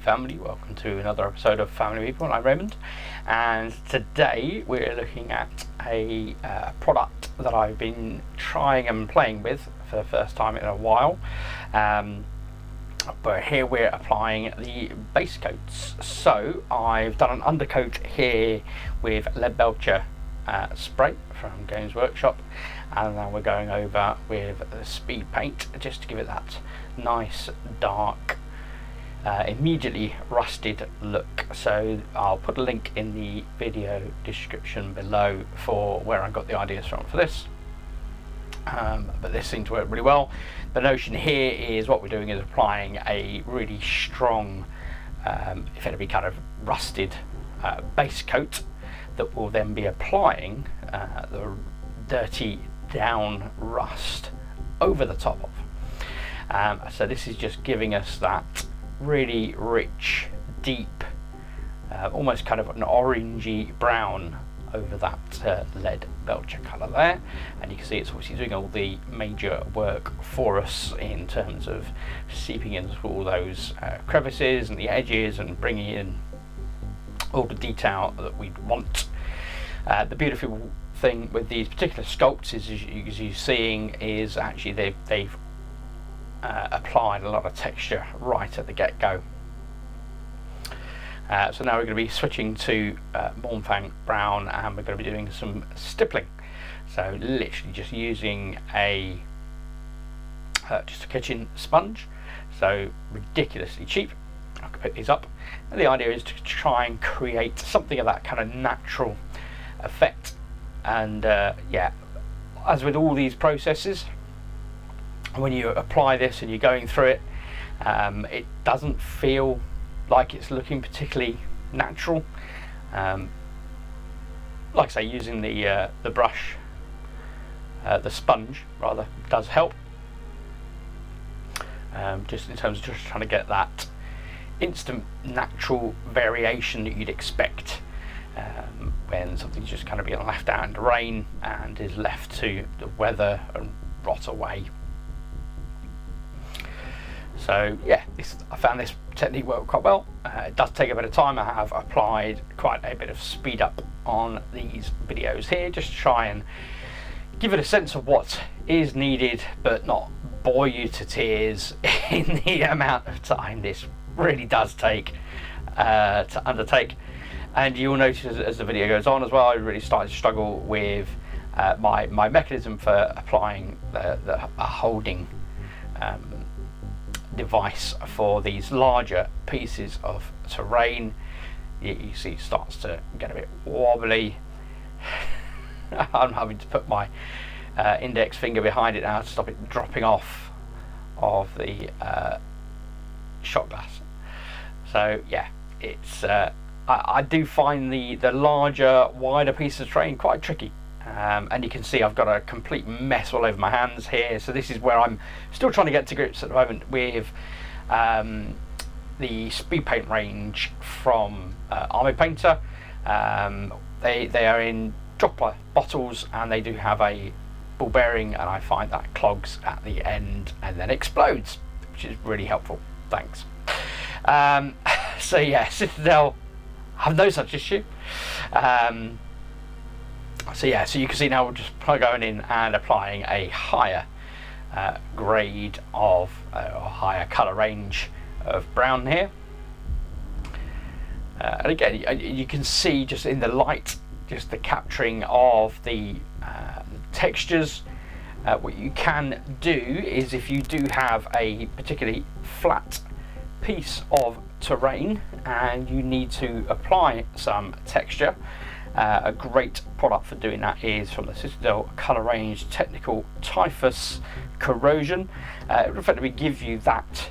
family, welcome to another episode of Family People. I'm Raymond, and today we're looking at a product that I've been trying and playing with for the first time in a while. But here we're applying the base coats. So I've done an undercoat here with lead belcher spray from Games Workshop, and then we're going over with the speed paint just to give it that nice dark immediately rusted look. So I'll put a link in the video description below for where I got the ideas from for this, but this seemed to work really well. The notion here is what we're doing is applying a really strong if it'll be kind of rusted base coat that will then be applying the dirty down rust over the top of. So this is just giving us that really rich, deep, almost kind of an orangey brown over that lead belcher colour there, and you can see it's obviously doing all the major work for us in terms of seeping into all those crevices and the edges and bringing in all the detail that we want. The beautiful thing with these particular sculpts is, as you're seeing, is actually they've applied a lot of texture right at the get-go. So now we're going to be switching to Mornfang Brown, and we're going to be doing some stippling. So literally just using just a kitchen sponge, so ridiculously cheap. I can pick these up, and the idea is to try and create something of that kind of natural effect. And yeah, as with all these processes, when you apply this and you're going through it, it doesn't feel like it's looking particularly natural. Like I say, using the brush, the sponge rather, does help. Just in terms of just trying to get that instant natural variation that you'd expect when something's just kind of being left out in the rain and is left to the weather and rot away. So yeah, I found this technique worked quite well. It does take a bit of time. I have applied quite a bit of speed up on these videos here, just to try and give it a sense of what is needed, but not bore you to tears in the amount of time this really does take to undertake. And you'll notice as the video goes on as well, I really started to struggle with my mechanism for applying the holding device for these larger pieces of terrain. You see it starts to get a bit wobbly. I'm having to put my index finger behind it now to stop it dropping off of the shot glass. So yeah, it's I do find the larger, wider pieces of terrain quite tricky. And you can see I've got a complete mess all over my hands here. So this is where I'm still trying to get to grips at the moment with the speed paint range from Army Painter. They are in dropper bottles, and they do have a ball bearing, and I find that clogs at the end and then explodes, which is really helpful. Thanks. So yeah, Citadel have no such issue. So yeah, so you can see now we're just going in and applying a higher grade of or higher colour range of brown here. And again, you can see just in the light, just the capturing of the textures. What you can do is, if you do have a particularly flat piece of terrain and you need to apply some texture, a great product for doing that is from the Citadel colour range Technical Typhus Corrosion. It will effectively give you that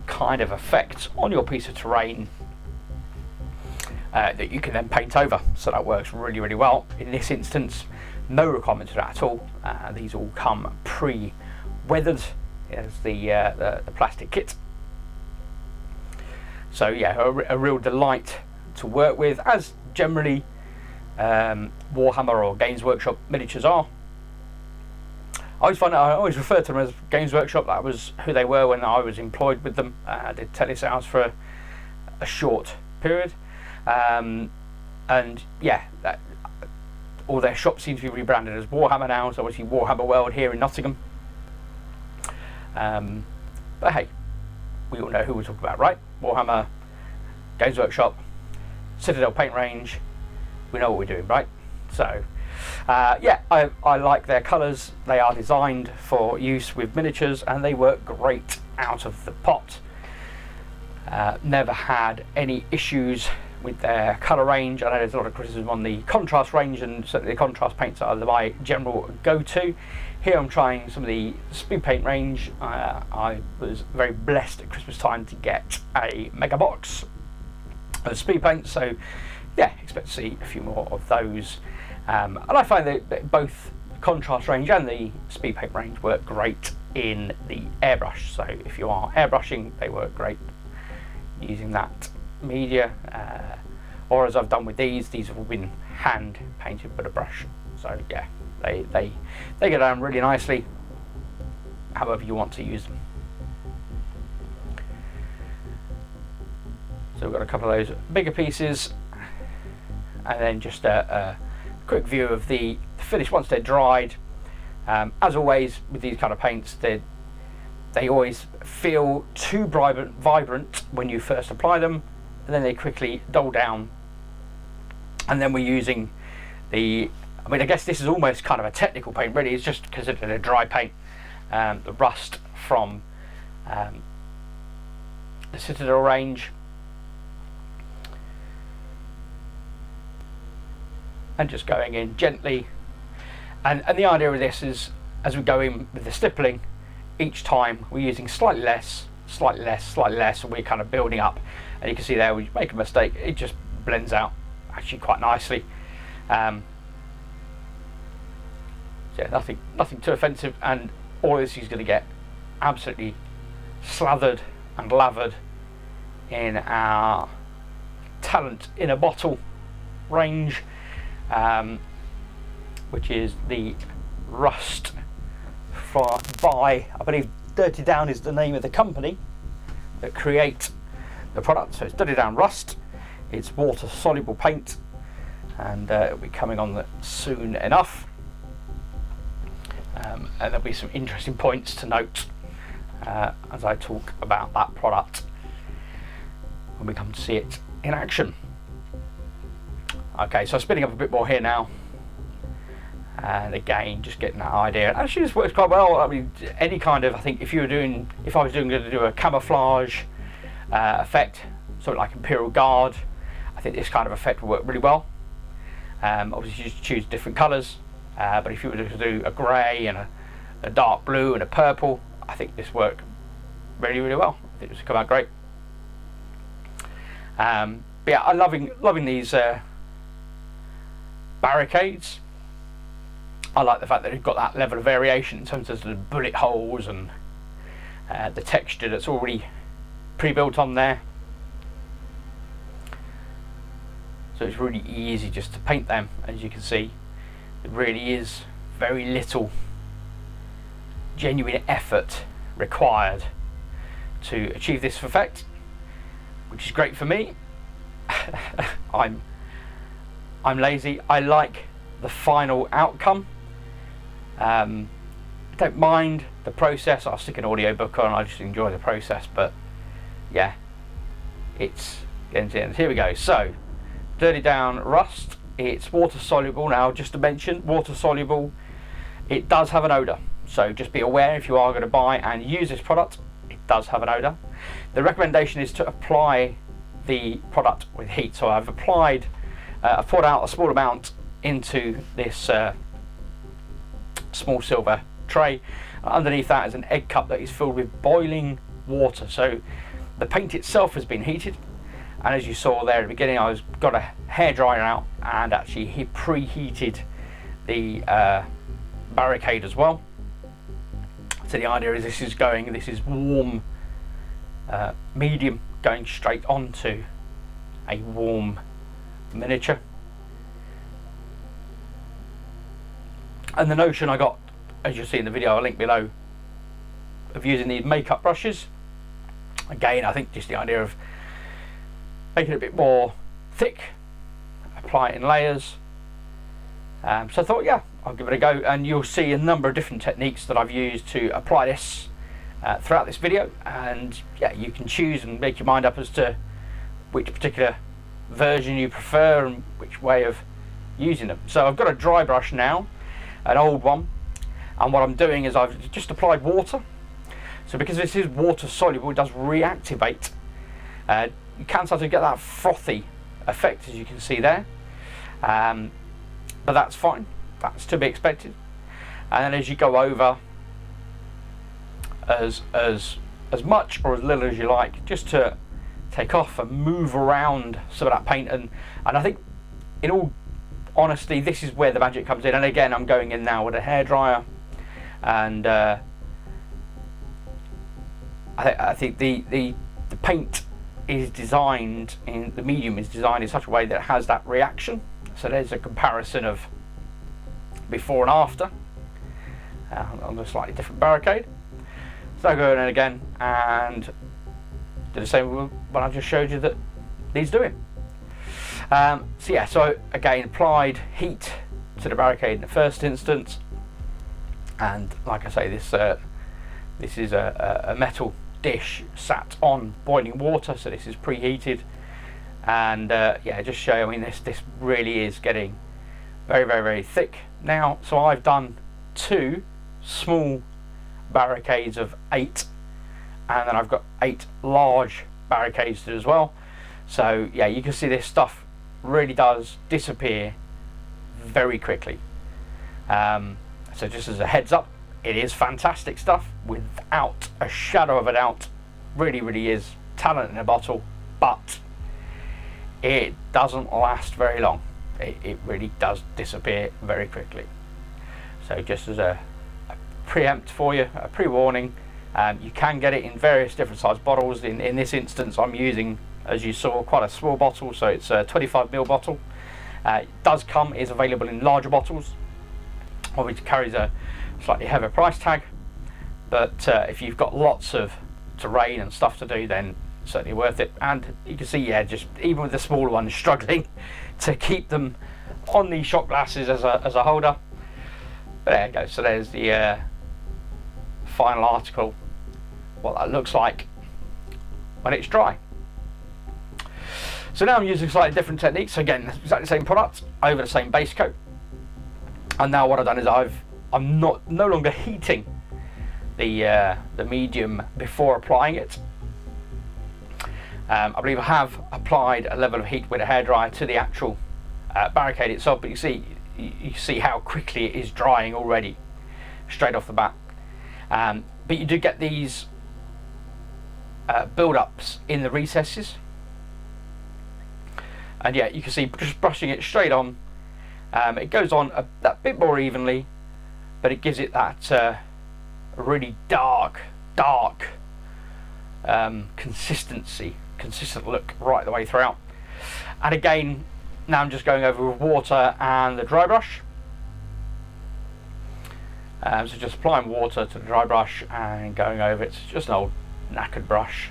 kind of effect on your piece of terrain that you can then paint over. So that works really, really well. In this instance, no requirement to that at all. These all come pre-weathered as the plastic kit. So yeah, a real delight to work with, as generally Warhammer or Games Workshop miniatures are. I always refer to them as Games Workshop. That was who they were when I was employed with them. I did telesales for a short period. And yeah, all their shops seem to be rebranded as Warhammer now, so obviously Warhammer World here in Nottingham. But hey, we all know who we're talking about, right? Warhammer, Games Workshop, Citadel paint range, we know what we're doing, right? So yeah, I like their colours. They are designed for use with miniatures and they work great out of the pot. Never had any issues with their colour range. I know there's a lot of criticism on the contrast range, and certainly the contrast paints are my general go-to. Here I'm trying some of the speed paint range. I was very blessed at Christmas time to get a mega box of speed paint, so yeah, expect to see a few more of those. And I find that both the contrast range and the speed paint range work great in the airbrush, so if you are airbrushing, they work great using that media, or as I've done with these have all been hand painted with a brush, so yeah, they go down really nicely however you want to use them. So we've got a couple of those bigger pieces, and then just a quick view of the finish once they're dried. As always with these kind of paints, they always feel too vibrant when you first apply them, and then they quickly dull down. And then we're using I guess this is almost kind of a technical paint, really. It's just considered a dry paint. The rust from the Citadel range, and just going in gently. And the idea of this is, as we go in with the stippling, each time we're using slightly less, and we're kind of building up. And you can see there, we make a mistake, it just blends out actually quite nicely. So yeah, nothing too offensive, and all this is going to get absolutely slathered and lathered in our Talent in a Bottle range, which is the Rust by, I believe, Dirty Down is the name of the company that create the product. So it's Dirty Down Rust. It's water soluble paint, and it'll be coming on soon enough. And there'll be some interesting points to note as I talk about that product when we come to see it in action. Okay, so spinning up a bit more here now, and again just getting that idea. And actually this works quite well. I mean, any kind of, I think if I was going to do a camouflage effect, sort of like Imperial Guard, I think this kind of effect will work really well. Obviously you just choose different colours, but if you were to do a grey and a dark blue and a purple, I think this worked really, really well. I think this will come out great. But yeah, I'm loving these Barricades. I like the fact that they've got that level of variation in terms of the bullet holes and the texture that's already pre-built on there. So it's really easy just to paint them. As you can see, it really is very little genuine effort required to achieve this effect, which is great for me. I'm lazy. I like the final outcome. I don't mind the process. I'll stick an audiobook on. I just enjoy the process. But yeah, it's getting to the end. Here we go. So, Dirty Down Rust. It's water soluble. Now, just to mention, water soluble. It does have an odour. So just be aware if you are going to buy and use this product, it does have an odour. The recommendation is to apply the product with heat. So I've poured out a small amount into this small silver tray. Underneath that is an egg cup that is filled with boiling water. So the paint itself has been heated, and as you saw there at the beginning, I got a hairdryer out and actually preheated the Barricade as well. So the idea is this is warm medium going straight onto a warm miniature. And the notion I got, as you'll see in the video, I'll link below, of using these makeup brushes. Again, I think just the idea of make it a bit more thick, apply it in layers. So I thought, yeah, I'll give it a go, and you'll see a number of different techniques that I've used to apply this throughout this video, and yeah, you can choose and make your mind up as to which particular version you prefer and which way of using them. So I've got a dry brush now, an old one, and what I'm doing is I've just applied water. So because this is water soluble, it does reactivate. You can start to get that frothy effect, as you can see there, but that's fine, that's to be expected. And then as you go over as much or as little as you like, just to take off and move around some of that paint, and I think, in all honesty, this is where the magic comes in. And again, I'm going in now with a hairdryer, and I think the paint is designed in, the medium is designed in such a way that it has that reaction. So there's a comparison of before and after on a slightly different barricade. So I go in again and do the same with what I just showed you that needs doing. So yeah, so again, applied heat to the barricade in the first instance, and like I say, this is a metal dish sat on boiling water, so this is preheated, and yeah, just show you, I mean, this really is getting very, very, very thick now. So I've done 2 small barricades of 8, and then I've got 8 large barricades as well. So yeah, you can see this stuff really does disappear very quickly. So just as a heads up, it is fantastic stuff, without a shadow of a doubt. Really, really is talent in a bottle, but it doesn't last very long. It really does disappear very quickly. So just as a preempt for you, a pre-warning, you can get it in various different size bottles. In this instance, I'm using, as you saw, quite a small bottle, so it's a 25ml bottle. It does come, is available in larger bottles, obviously carries a slightly heavier price tag, but if you've got lots of terrain and stuff to do, then certainly worth it. And you can see, yeah, just even with the smaller ones, struggling to keep them on the shot glasses as a holder. But there you go. So there's the final article, what that looks like when it's dry. So now I'm using slightly different techniques. So again, exactly the same product over the same base coat, and now what I've done is I'm no longer heating the medium before applying it. I believe I have applied a level of heat with a hairdryer to the actual barricade itself, but you see how quickly it is drying already, straight off the bat. But you do get these build-ups in the recesses, and yeah, you can see just brushing it straight on, it goes on that bit more evenly, but it gives it that really dark consistent look right the way throughout. And again, now I'm just going over with water and the dry brush. So just applying water to the dry brush and going over it. It's just an old knackered brush,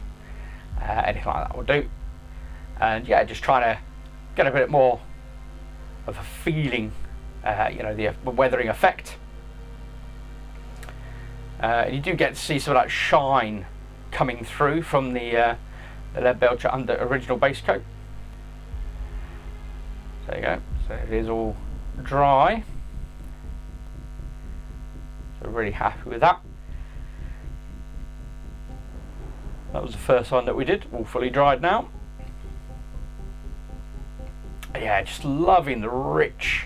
anything like that will do. And yeah, just trying to get a bit more of a feeling, you know, the weathering effect. And you do get to see some of that shine coming through from the Leadbelcher under original base coat. There you go. So it is all dry. So really happy with that. That was the first one that we did, all fully dried now. Yeah, just loving the rich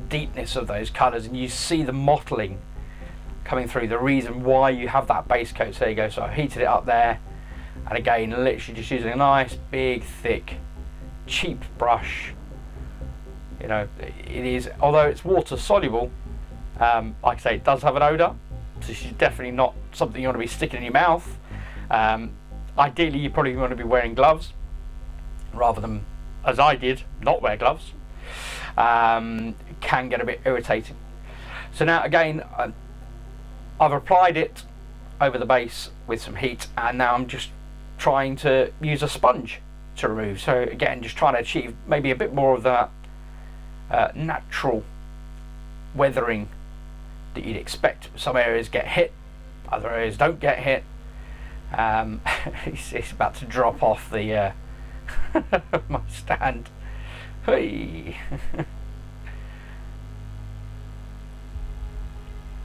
deepness of those colours, and you see the mottling coming through, the reason why you have that base coat. So there you go. So I heated it up there, and again, literally just using a nice big thick cheap brush. You know, it is, although it's water soluble, like I say, it does have an odour, so this is definitely not something you want to be sticking in your mouth. Ideally, you probably want to be wearing gloves rather than, as I did, not wear gloves. It can get a bit irritating. So now again, I've applied it over the base with some heat, and now I'm just trying to use a sponge to remove. So again, just trying to achieve maybe a bit more of that natural weathering that you'd expect. Some areas get hit, other areas don't get hit. It's about to drop off the my stand. Hey.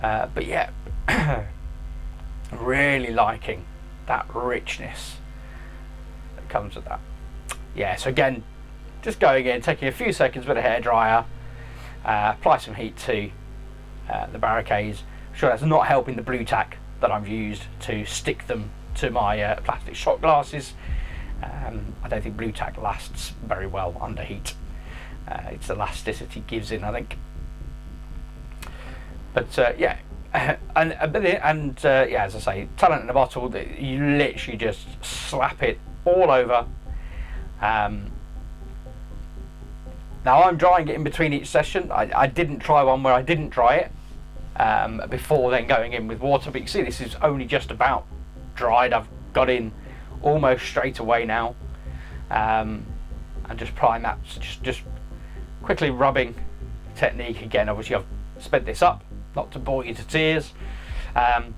But yeah, really liking that richness that comes with that. Yeah, so again, just going in, taking a few seconds with a hairdryer, apply some heat to the Barricades. Sure, that's not helping the blue tack that I've used to stick them to my plastic shot glasses. I don't think blue tack lasts very well under heat. Its elasticity gives in, I think. But yeah, and yeah, as I say, talent in a bottle. You literally just slap it all over. Now I'm drying it in between each session. I didn't try one where I didn't dry it before then going in with water. But you can see this is only just about dried. I've got in almost straight away now, and just applying that. So just quickly rubbing technique again. Obviously I've sped this up, not to bore you to tears, and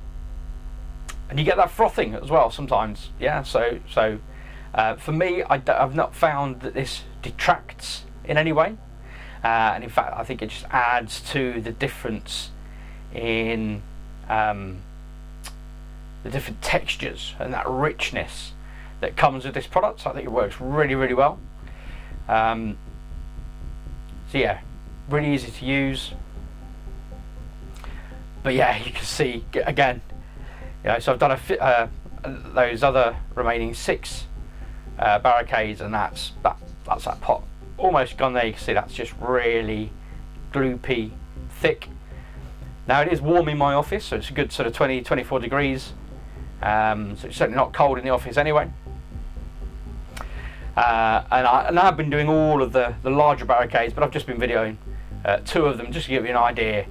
you get that frothing as well sometimes. Yeah, so for me, I've not found that this detracts in any way, and in fact I think it just adds to the difference in the different textures and that richness that comes with this product. So I think it works really, really well. So yeah, really easy to use. But yeah, you can see again, you know, so I've done those other remaining 6 Barricades, and that's that pot almost gone there. You can see that's just really gloopy thick. Now it is warm in my office, so it's a good sort of 20-24 degrees. So it's certainly not cold in the office anyway. And I've been doing all of the larger Barricades, but I've just been videoing 2 of them just to give you an idea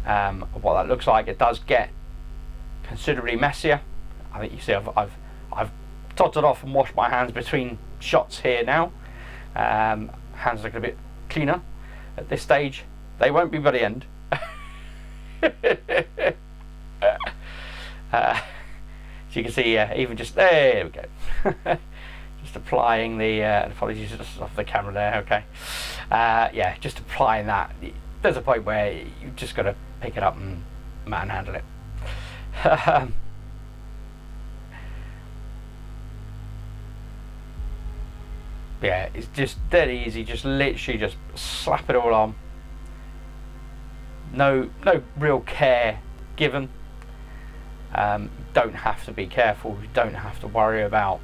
of what that looks like. It does get considerably messier. I think you see I've totted off and washed my hands between shots here now. Hands look a bit cleaner at this stage. They won't be by the end. So you can see even just there we go. Just applying the apologies just off the camera there. Okay, yeah, just applying that. There's a point where you just got to pick it up and manhandle it. Yeah, it's just dead easy. Just literally just slap it all on. No real care given. Don't have to be careful. You don't have to worry about,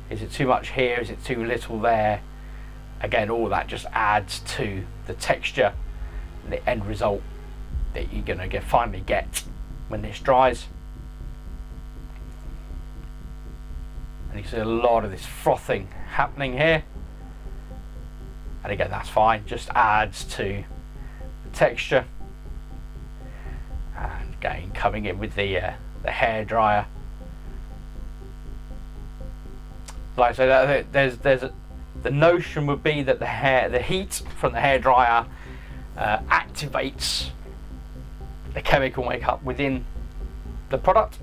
is it too much here, is it too little there. Again, all that just adds to the texture and the end result that you're going to finally get when this dries. And you can see a lot of this frothing happening here, and again that's fine, just adds to the texture. And again, coming in with the hair dryer, like I said, the notion would be that the heat from the hair dryer activates the chemical makeup within the product,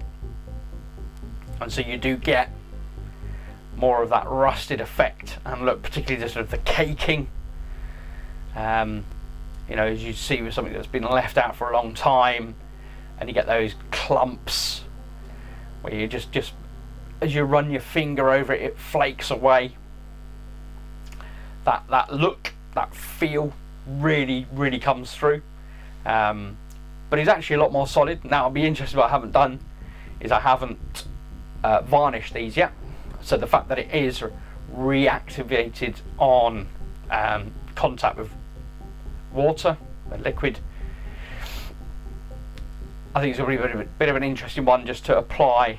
and so you do get more of that rusted effect. And look, particularly the sort of the caking, you know, as you see with something that's been left out for a long time, and you get those clumps where you just as you run your finger over it, it flakes away. That look, that feel really comes through. But it's actually a lot more solid. Now I'll be interested, what I haven't done is I haven't varnished these yet. So the fact that it is reactivated on contact with water, a liquid, I think it's a really bit of an interesting one just to apply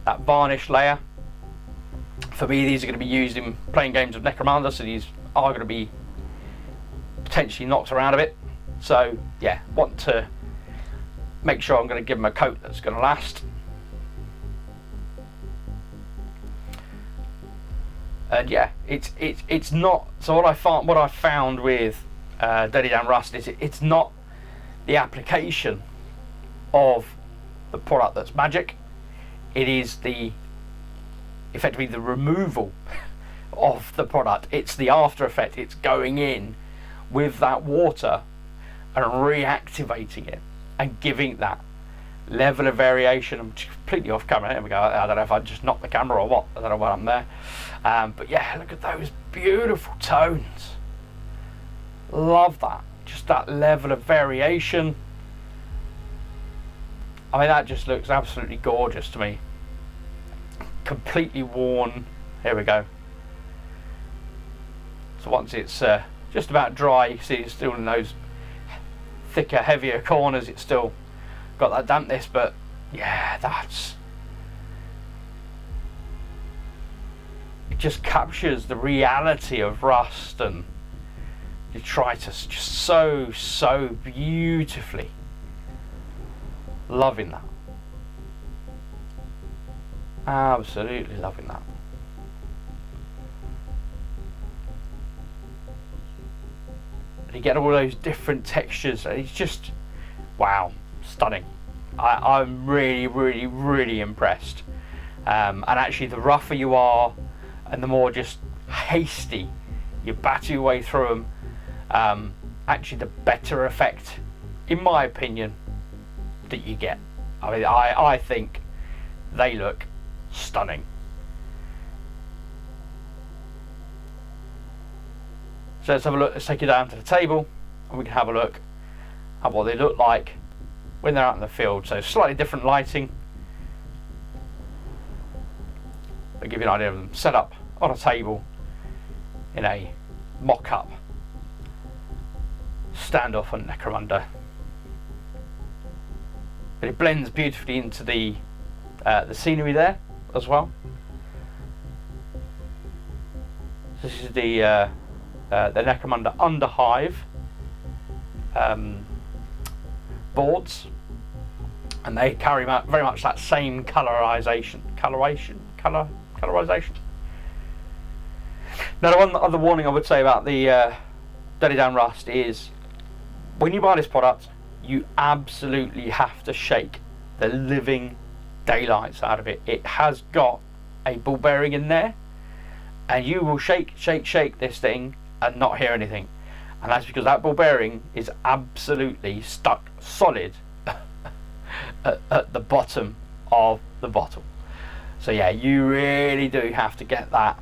that varnish layer. For me, these are going to be used in playing games of Necromunda, so these are going to be potentially knocked around a bit. So yeah, want to make sure I'm going to give them a coat that's going to last. And yeah, it's not. So what I found with Dirty Down Rust is it's not the application of the product that's magic. It is effectively the removal of the product. It's the after effect. It's going in with that water and reactivating it and giving that level of variation. I'm completely off camera. There we go. I don't know if I just knocked the camera or what. I don't know what I'm there. But yeah, look at those beautiful tones. Love that. Just that level of variation. I mean, that just looks absolutely gorgeous to me. Completely worn. Here we go. So once it's just about dry, you see it's still in those thicker, heavier corners. It's still got that dampness, but yeah, it just captures the reality of rust and detritus just so beautifully. Loving that. Absolutely loving that. And you get all those different textures. It's just, wow, stunning. I'm really impressed. And actually, the rougher you are and the more just hasty you batter your way through them, actually the better effect, in my opinion, that you get. I mean, I think they look stunning. So let's have a look. Let's take you down to the table and we can have a look at what they look like when they're out in the field. So slightly different lighting. I'll give you an idea of them set up on a table in a mock-up standoff on Necromunda. But it blends beautifully into the scenery there as well. This is the Necromunda Underhive boards, and they carry very much that same colorization. Now, the one other warning I would say about the Dirty Down Rust is when you buy this product, you absolutely have to shake the living daylights out of it. It has got a ball bearing in there, and you will shake this thing and not hear anything, and that's because that ball bearing is absolutely stuck solid at the bottom of the bottle. So yeah, you really do have to get that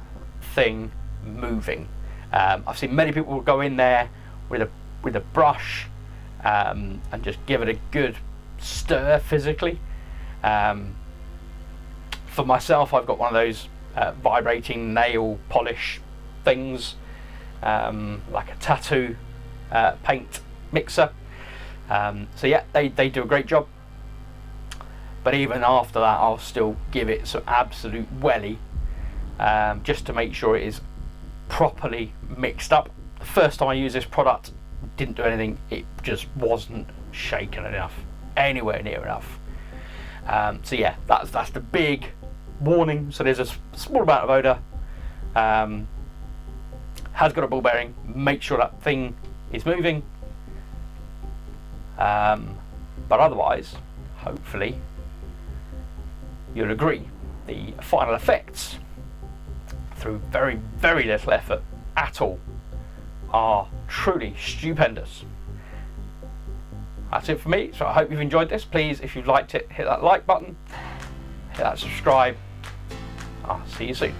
thing moving. I've seen many people go in there with a brush and just give it a good stir physically. For myself, I've got one of those vibrating nail polish things, like a tattoo paint mixer. So yeah, they do a great job. But even after that, I'll still give it some absolute welly, just to make sure it is properly mixed up. The first time I used this product, didn't do anything. It just wasn't shaken enough, anywhere near enough. So yeah, that's the big warning. So there's a small amount of odour. Has got a ball bearing. Make sure that thing is moving. But otherwise, hopefully, you'll agree, the final effects, through very little effort at all, are truly stupendous. That's it for me. So I hope you've enjoyed this. Please, if you've liked it, hit that like button, hit that subscribe. I'll see you soon.